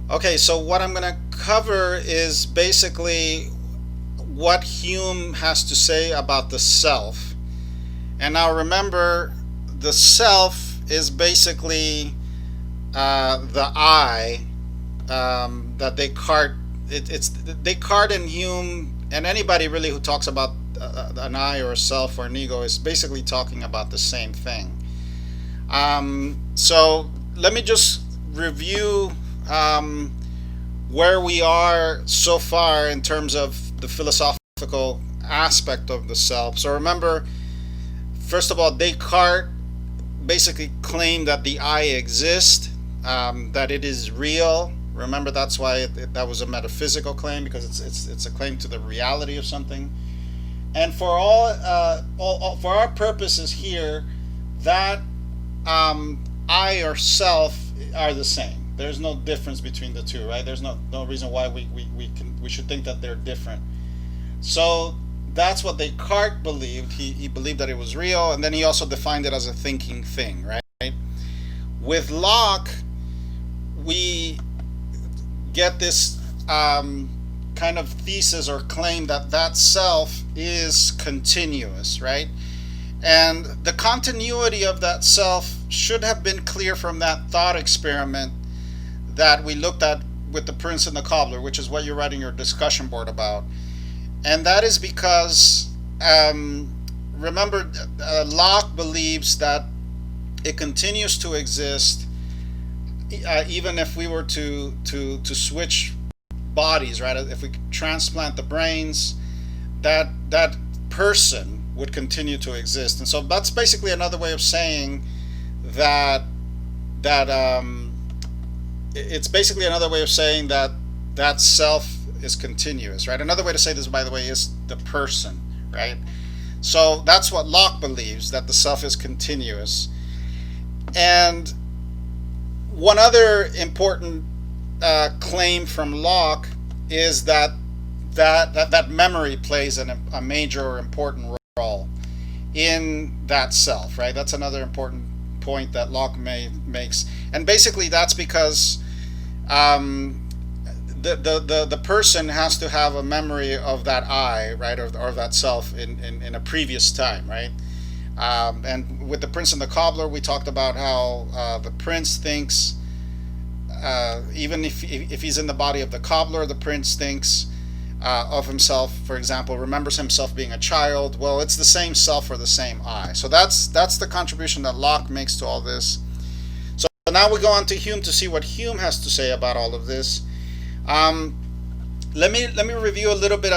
Okay, so what I'm going to cover is basically what Hume has to say about the self. And now remember, the self is basically the I that Descartes. It's Descartes and Hume and anybody really who talks about an I or a self or an ego is basically talking about the same thing. So let me just review where we are so far in terms of the philosophical aspect of the self. So remember, first of all, Descartes basically claimed that the I exists, that it is real. Remember, that's why that was a metaphysical claim, because it's a claim to the reality of something. And for all for our purposes here, that I or self are the same. There's no difference between the two, right? There's no reason why we should think that they're different. So that's what Descartes believed. He believed that it was real, and then he also defined it as a thinking thing, right? With Locke, we get this kind of thesis or claim that that self is continuous, right? And the continuity of that self should have been clear from that thought experiment that we looked at with the prince and the cobbler, which is what you're writing your discussion board about. And that is because, remember, Locke believes that it continues to exist even if we were to switch bodies, right? If we transplant the brains, that person would continue to exist. And so that's basically another way of saying that it's basically another way of saying that that self is continuous, right? Another way to say this, by the way, is the person, right? So that's what Locke believes, that the self is continuous. And one other important claim from Locke is that memory plays a major or important role in that self, right? That's another important point that Locke makes, and basically that's because the person has to have a memory of that I, right, or that self in a previous time, right? And with the prince and the cobbler, we talked about how the prince thinks, even if he's in the body of the cobbler, the prince thinks of himself, for example, remembers himself being a child. Well, it's the same self or the same I. So that's the contribution that Locke makes to all this. So now we go on to Hume to see what Hume has to say about all of this. Let me review a little bit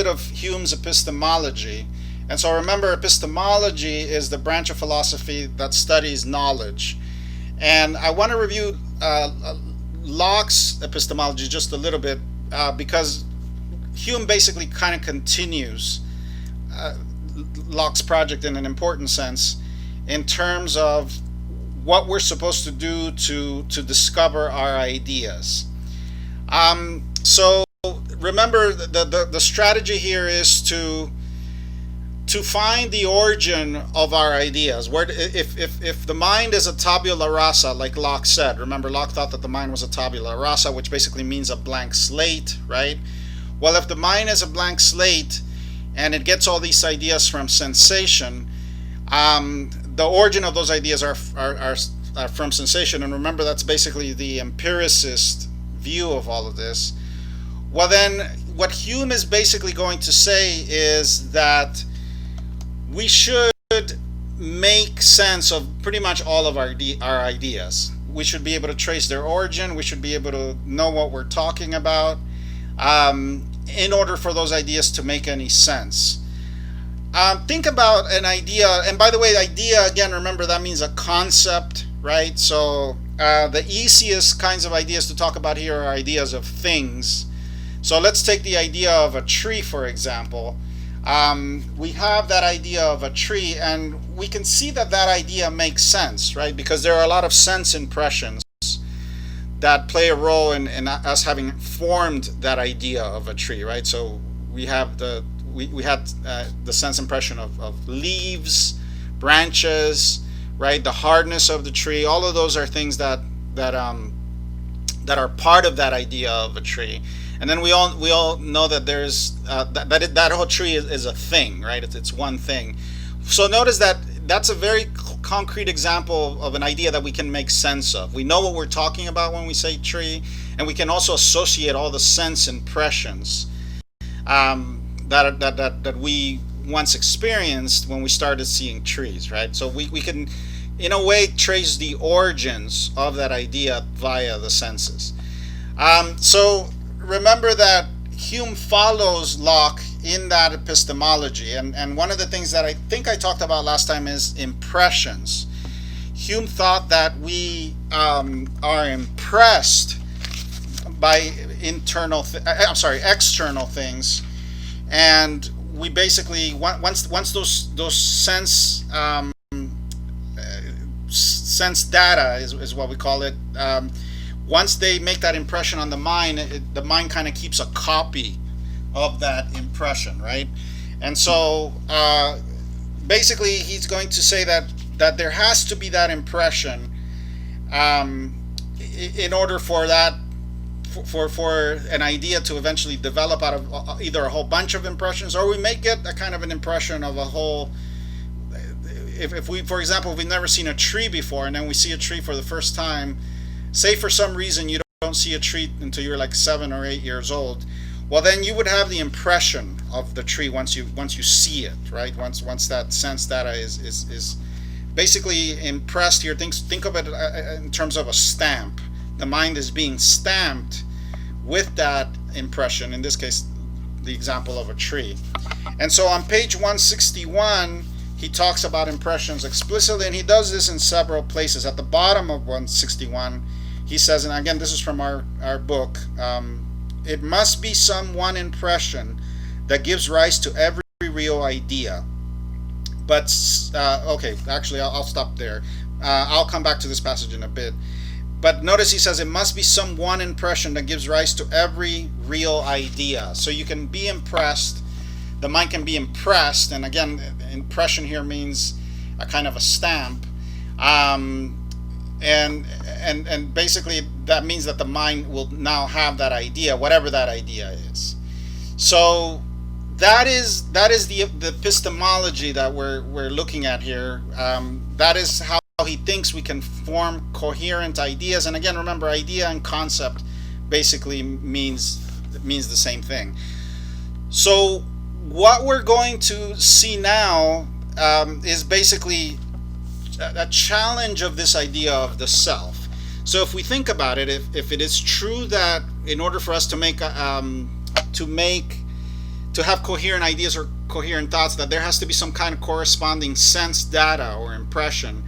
of Hume's epistemology. And so remember, epistemology is the branch of philosophy that studies knowledge. And I want to review Locke's epistemology just a little bit because Hume basically kind of continues Locke's project in an important sense in terms of what we're supposed to do to discover our ideas. So remember, the strategy here is to find the origin of our ideas. Where if the mind is a tabula rasa, like Locke said, remember Locke thought that the mind was a tabula rasa, which basically means a blank slate, right? Well, if the mind is a blank slate and it gets all these ideas from sensation, the origin of those ideas are from sensation. And remember, that's basically the empiricist view of all of this. Well, then what Hume is basically going to say is that we should make sense of pretty much all of our ideas. We should be able to trace their origin. We should be able to know what we're talking about in order for those ideas to make any sense. Think about an idea, and by the way, idea, again, remember that means a concept, right? So the easiest kinds of ideas to talk about here are ideas of things. So let's take the idea of a tree, for example. We have that idea of a tree, and we can see that idea makes sense, right? Because there are a lot of sense impressions that play a role in us having formed that idea of a tree, right? So we have we had the sense impression of leaves, branches, right? The hardness of the tree. All of those are things that that are part of that idea of a tree. And then we all know that there's that whole tree is a thing, right? It's one thing. So notice that that's a very concrete example of an idea that we can make sense of. We know what we're talking about when we say tree, and we can also associate all the sense impressions that we once experienced when we started seeing trees, right? So we can, in a way, trace the origins of that idea via the senses. So remember that Hume follows Locke in that epistemology, and one of the things that I think I talked about last time is impressions. Hume thought that we are impressed by external things, and we basically once those sense data is what we call it. Once they make that impression on the mind, the mind kind of keeps a copy of that impression, right? And so basically he's going to say that there has to be that impression in order for that for an idea to eventually develop out of either a whole bunch of impressions, or we may get a kind of an impression of a whole. If we, for example, if we've never seen a tree before and then we see a tree for the first time, say for some reason you don't see a tree until you're like 7 or 8 years old, well then you would have the impression of the tree once you see it, right? Once that sense data is basically impressed here. Think of it in terms of a stamp. The mind is being stamped with that impression, in this case the example of a tree. And so on page 161 he talks about impressions explicitly, and he does this in several places. At the bottom of 161 he says, and again this is from our book, it must be some one impression that gives rise to every real idea. But okay, actually I'll stop there. I'll come back to this passage in a bit. But notice he says it must be some one impression that gives rise to every real idea. So you can be impressed, the mind can be impressed, and again, impression here means a kind of a stamp, and basically that means that the mind will now have that idea, whatever that idea is. So that is the epistemology that we're looking at here. That is how he thinks we can form coherent ideas. And again, remember, idea and concept basically means the same thing. So what we're going to see now is basically a challenge of this idea of the self. So if we think about it, if it is true that in order for us to have coherent ideas or coherent thoughts, that there has to be some kind of corresponding sense data or impression,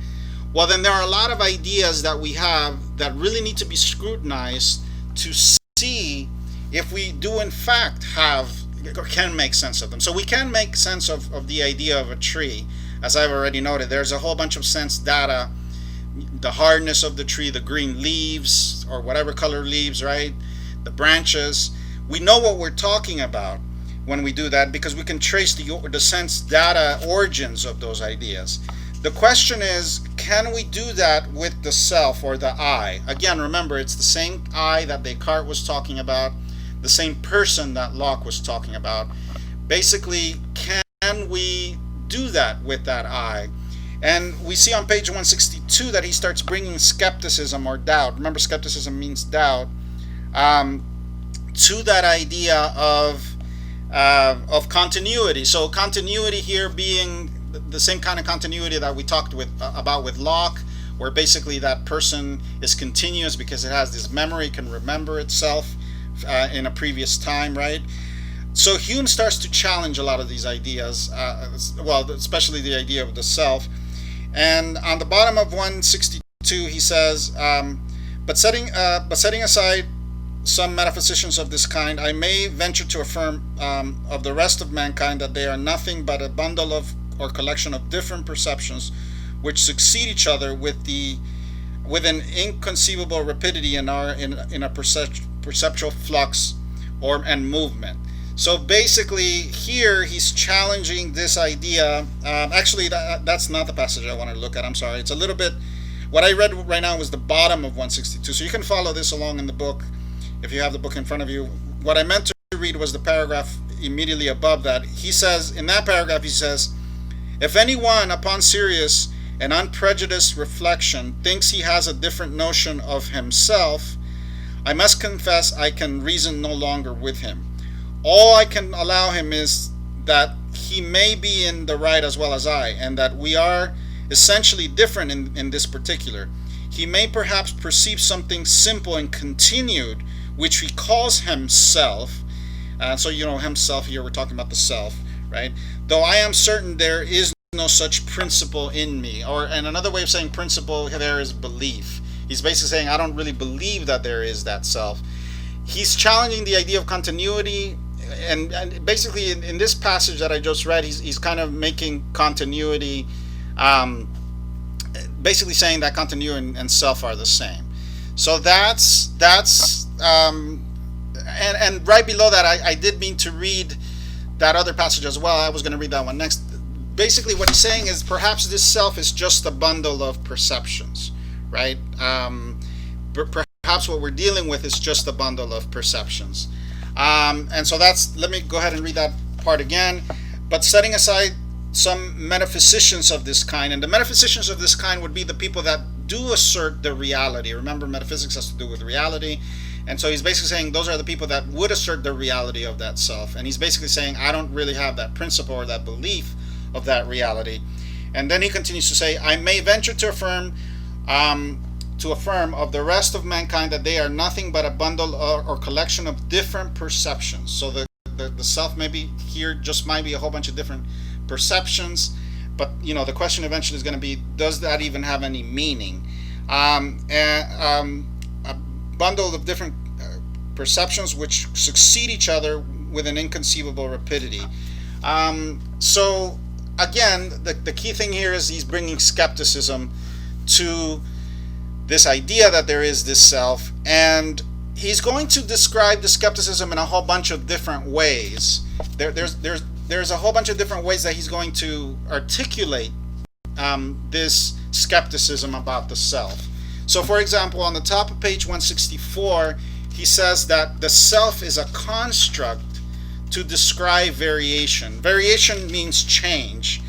well then there are a lot of ideas that we have that really need to be scrutinized to see if we do in fact have or can make sense of them. So we can make sense of the idea of a tree. As I've already noted, there's a whole bunch of sense data, the hardness of the tree, the green leaves or whatever color leaves, right, the branches. We know what we're talking about when we do that because we can trace the sense data origins of those ideas. The question is, can we do that with the self or the I? Again, remember, it's the same I that Descartes was talking about, the same person that Locke was talking about. Basically, can we do that with that I? And we see on page 162 that he starts bringing skepticism or doubt. Remember, skepticism means doubt, to that idea of continuity. So continuity here being the same kind of continuity that we talked about with Locke, where basically that person is continuous because it has this memory, can remember itself in a previous time, right? So Hume starts to challenge a lot of these ideas, well, especially the idea of the self. And on the bottom of 162 he says, but setting aside some metaphysicians of this kind, I may venture to affirm of the rest of mankind that they are nothing but a bundle of or collection of different perceptions which succeed each other with an inconceivable rapidity in a perceptual flux and movement. So basically here he's challenging this idea. Actually that's not the passage I want to look at, I'm sorry. It's a little bit What I read right now was the bottom of 162, so you can follow this along in the book if you have the book in front of you. What I meant to read was the paragraph immediately above that. He says, in that paragraph, he says, if anyone, upon serious and unprejudiced reflection, thinks he has a different notion of himself, I must confess I can reason no longer with him. All I can allow him is that he may be in the right as well as I, and that we are essentially different in this particular. He may perhaps perceive something simple and continued, which he calls himself. So, himself here, we're talking about the self, right? Though I am certain there is no such principle in me. And another way of saying principle there is belief. He's basically saying, I don't really believe that there is that self. He's challenging the idea of continuity, and basically in this passage that I just read, he's kind of making continuity, basically saying that continuity and self are the same. So that's and right below that, I did mean to read that other passage as well. I was going to read that one next. Basically what he's saying is perhaps this self is just a bundle of perceptions, right? Perhaps what we're dealing with is just a bundle of perceptions. And so let me go ahead and read that part again. But setting aside some metaphysicians of this kind, and the metaphysicians of this kind would be the people that do assert the reality. Remember, metaphysics has to do with reality. And so he's basically saying those are the people that would assert the reality of that self. And he's basically saying, I don't really have that principle or that belief of that reality. And then he continues to say, I may venture to affirm of the rest of mankind that they are nothing but a bundle or collection of different perceptions. So the self maybe here just might be a whole bunch of different perceptions, but the question eventually is going to be, does that even have any meaning? A bundle of different perceptions which succeed each other with an inconceivable rapidity. So again, the key thing here is he's bringing skepticism to this idea that there is this self, and he's going to describe the skepticism in a whole bunch of different ways. There's a whole bunch of different ways that he's going to articulate this skepticism about the self. So for example, on the top of page 164, he says that the self is a construct to describe variation. Variation means change.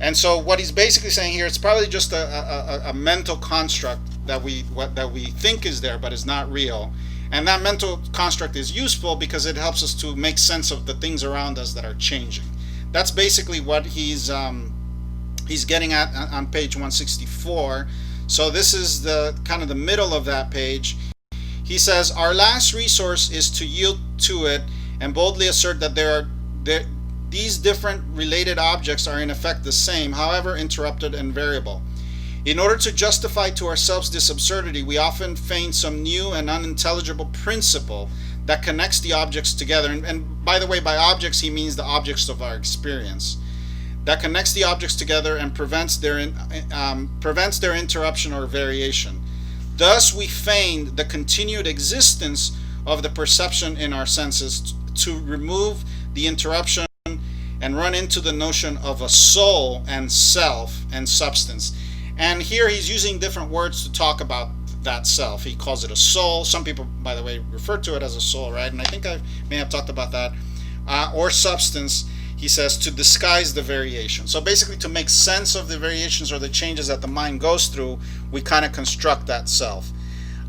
And so what he's basically saying here, it's probably just a mental construct that we think is there, but is not real. And that mental construct is useful because it helps us to make sense of the things around us that are changing. That's basically what he's getting at on page 164. So this is the kind of the middle of that page. He says, our last resource is to yield to it and boldly assert that these different related objects are in effect the same, however interrupted and variable. In order to justify to ourselves this absurdity, we often feign some new and unintelligible principle that connects the objects together. And by the way, by objects, he means the objects of our experience. That connects the objects together and prevents their interruption or variation. Thus, we feign the continued existence of the perception in our senses to remove the interruption and run into the notion of a soul and self and substance. And here he's using different words to talk about that self. He calls it a soul. Some people, by the way, refer to it as a soul, right? And I think I may have talked about that. Or substance, he says, to disguise the variation. So basically, to make sense of the variations or the changes that the mind goes through, we kind of construct that self.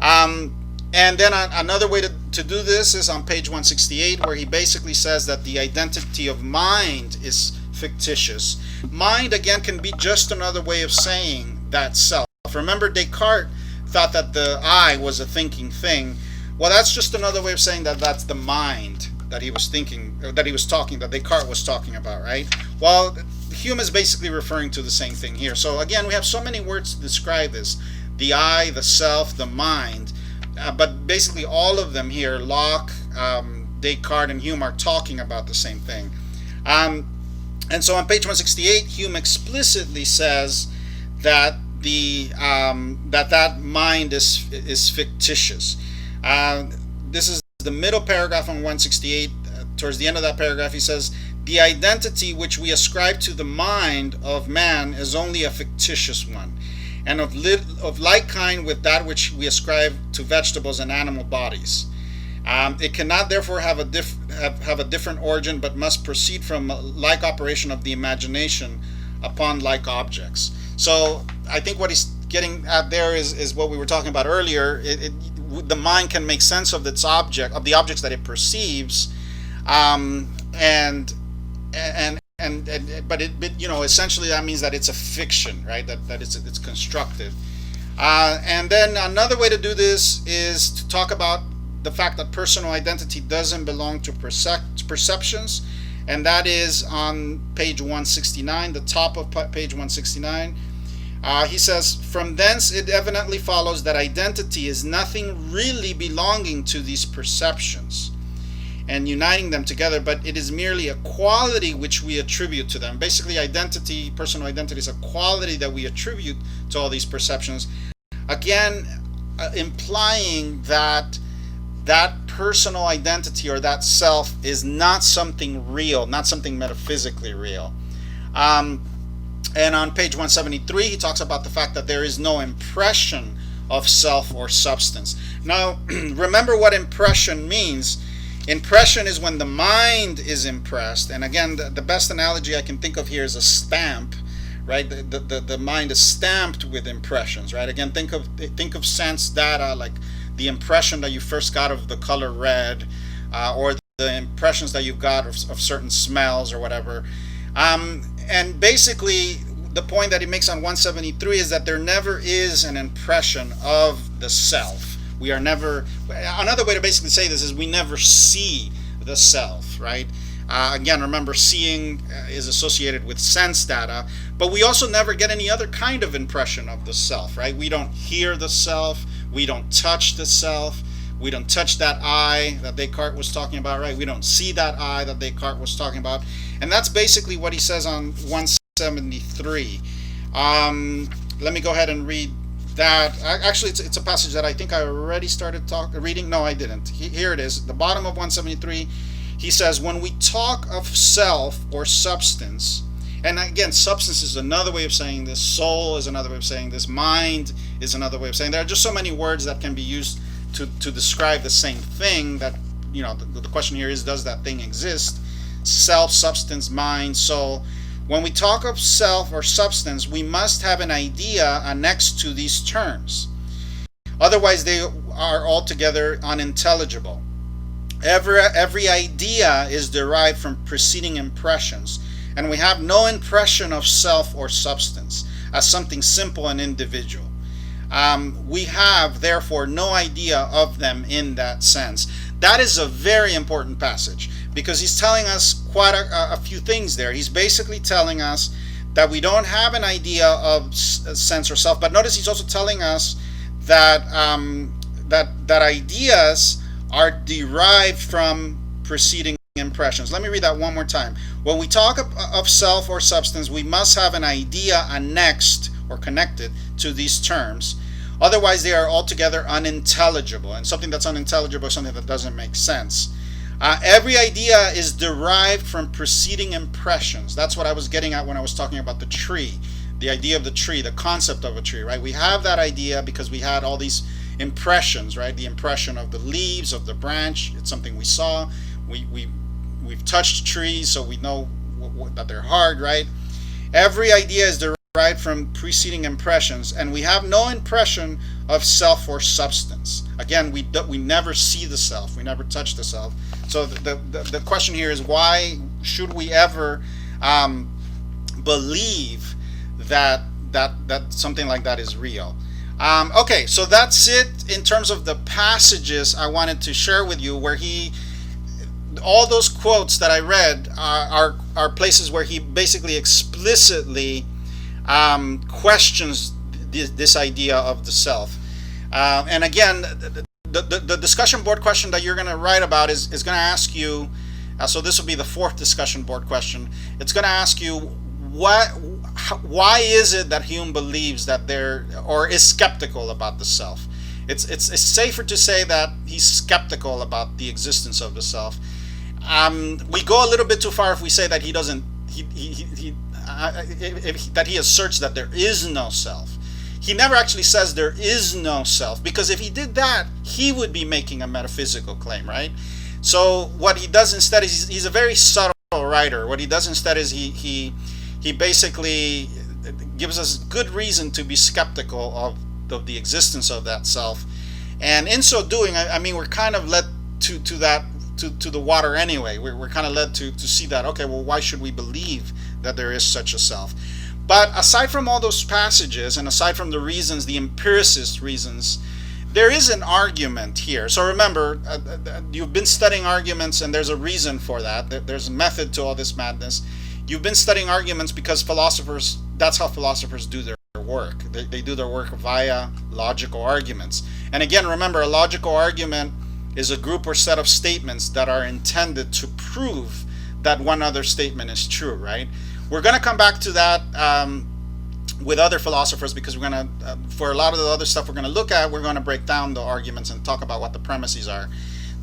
And then another way to do this is on page 168, where he basically says that the identity of mind is fictitious. Mind, again, can be just another way of saying that self. Remember, Descartes thought that the I was a thinking thing. Well, that's just another way of saying that that's the mind that he was thinking, that Descartes was talking about, right? Well, Hume is basically referring to the same thing here. So again, we have so many words to describe this: the I, the self, the mind. But basically all of them here, Locke, Descartes, and Hume, are talking about the same thing. And so on page 168, Hume explicitly says that that mind is fictitious. This is the middle paragraph on 168. Towards the end of that paragraph, he says, the identity which we ascribe to the mind of man is only a fictitious one. and of like kind with that which we ascribe to vegetables and animal bodies. It cannot therefore have a different origin, but must proceed from a like operation of the imagination upon like objects. So I think what he's getting at there is what we were talking about earlier. The mind can make sense of its object, of the objects that it perceives, and but essentially that means that it's a fiction, right? That it's constructed. And then another way to do this is to talk about the fact that personal identity doesn't belong to perceptions, and that is on page 169, the top of page 169. He says, from thence it evidently follows that identity is nothing really belonging to these perceptions and uniting them together, but it is merely a quality which we attribute to them. Basically, identity, personal identity, is a quality that we attribute to all these perceptions. Again, implying that personal identity or that self is not something real, not something metaphysically real. And on page 173, he talks about the fact that there is no impression of self or substance. Now, remember what impression means. Impression is when the mind is impressed. And again, the best analogy I can think of here is a stamp, right? The mind is stamped with impressions, right? Again, think of sense data, like the impression that you first got of the color red, or the impressions that you've got of certain smells or whatever. And basically, the point that he makes on 173 is that there never is an impression of the self. We are never, another way to basically say this is we never see the self, right? Again, remember, seeing is associated with sense data, but we also never get any other kind of impression of the self, right? We don't hear the self, we don't touch the self, we don't touch that eye that Descartes was talking about, right? We don't see that eye that Descartes was talking about. And that's basically what he says on 173. Let me go ahead and read that. Actually, it's a passage that I think I already started reading. No, I didn't. Here it is, the bottom of 173. He says, when we talk of self or substance, and again, substance is another way of saying this, soul is another way of saying this, mind is another way of saying, there are just so many words that can be used to describe the same thing that, the question here is, does that thing exist? Self, substance, mind, soul. When we talk of self or substance, we must have an idea annexed to these terms. Otherwise, they are altogether unintelligible. Every idea is derived from preceding impressions, and we have no impression of self or substance as something simple and individual. We have, therefore, no idea of them in that sense. That is a very important passage, because he's telling us quite a few things there. He's basically telling us that we don't have an idea of sense or self, but notice he's also telling us that that ideas are derived from preceding impressions. Let me read that one more time. When we talk of self or substance, we must have an idea annexed or connected to these terms. Otherwise, they are altogether unintelligible. And something that's unintelligible is something that doesn't make sense. Every idea is derived from preceding impressions. That's what I was getting at when I was talking about the tree. The idea of the tree, the concept of a tree, right? We have that idea because we had all these impressions, right? The impression of the leaves, of the branch. It's something we saw. We've touched trees, so we know that they're hard, right? Every idea is derived from preceding impressions, and we have no impression of self or substance. Again, we never see the self. We never touch the self. So the question here is, why should we ever believe that something like that is real? Okay, so that's it in terms of the passages I wanted to share with you, where all those quotes that I read are places where he basically explicitly questions this idea of the self. And again, the discussion board question that you're going to write about is going to ask you, so this will be the fourth discussion board question. It's going to ask you, why is it that Hume believes that or is skeptical about the self? It's safer to say that he's skeptical about the existence of the self. We go a little bit too far if we say that that he asserts that there is no self. he never actually says there is no self, because if he did that, he would be making a metaphysical claim, right? So what he does instead is he's a very subtle writer. What he does instead is he basically gives us good reason to be skeptical of the existence of that self, and in so doing, I mean, we're kind of led to the water anyway. We're kind of led to see that, okay, well, why should we believe that there is such a self? But aside from all those passages, and aside from the reasons, the empiricist reasons, there is an argument here. So remember, you've been studying arguments, and there's a reason for that. There's a method to all this madness. You've been studying arguments because philosophers, that's how philosophers do their work. They do their work via logical arguments. And again, remember, a logical argument is a group or set of statements that are intended to prove that one other statement is true, right? We're going to come back to that with other philosophers, because we're going to, for a lot of the other stuff we're going to look at, we're going to break down the arguments and talk about what the premises are.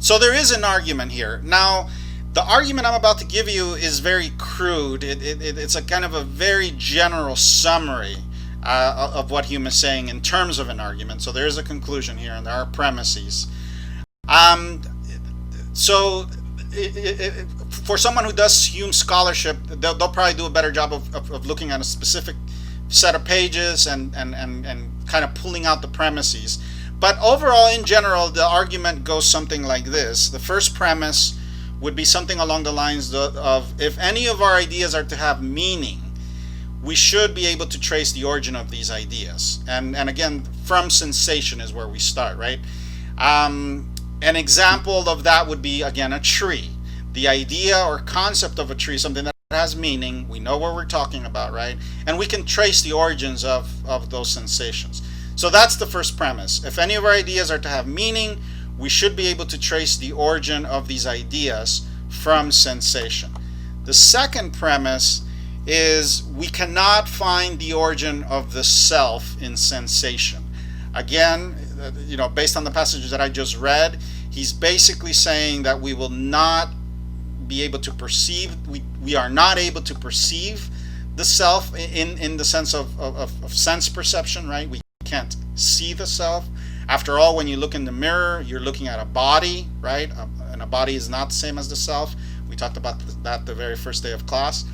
So there is an argument here. Now, the argument I'm about to give you is very crude. It's a kind of a very general summary of what Hume is saying in terms of an argument. So there is a conclusion here, and there are premises. For someone who does Hume scholarship, they'll probably do a better job of looking at a specific set of pages and kind of pulling out the premises. But overall, in general, the argument goes something like this. The first premise would be something along the lines of, if any of our ideas are to have meaning, we should be able to trace the origin of these ideas. And again, from sensation is where we start, right? An example of that would be, again, a tree. The idea or concept of a tree, something that has meaning, we know what we're talking about, right? And we can trace the origins of those sensations. So that's the first premise. If any of our ideas are to have meaning, we should be able to trace the origin of these ideas from sensation. The second premise is we cannot find the origin of the self in sensation. Again, based on the passages that I just read, he's basically saying that we will not be able to perceive, we are not able to perceive the self in the sense of sense perception, right? We can't see the self. After all, when you look in the mirror, you're looking at a body, right? And a body is not the same as the self. We talked about that the very first day of class.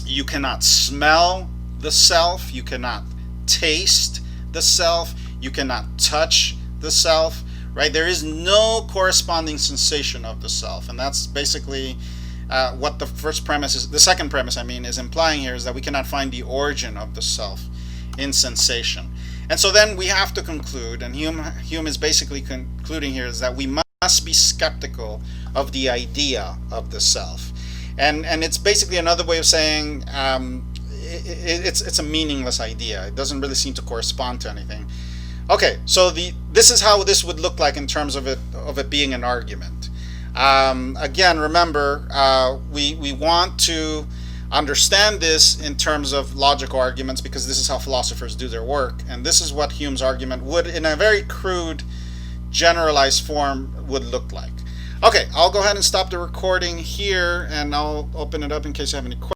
You cannot smell the self. You cannot taste the self. You cannot touch the self, right? There is no corresponding sensation of the self. And that's basically what the first premise is. The second premise, is implying here, is that we cannot find the origin of the self in sensation. And so then we have to conclude, and Hume is basically concluding here, is that we must be skeptical of the idea of the self. And it's basically another way of saying it's a meaningless idea. It doesn't really seem to correspond to anything. Okay, so this is how this would look like in terms of it being an argument. Again, remember, we want to understand this in terms of logical arguments, because this is how philosophers do their work, and this is what Hume's argument would, in a very crude, generalized form, would look like. Okay, I'll go ahead and stop the recording here, and I'll open it up in case you have any questions.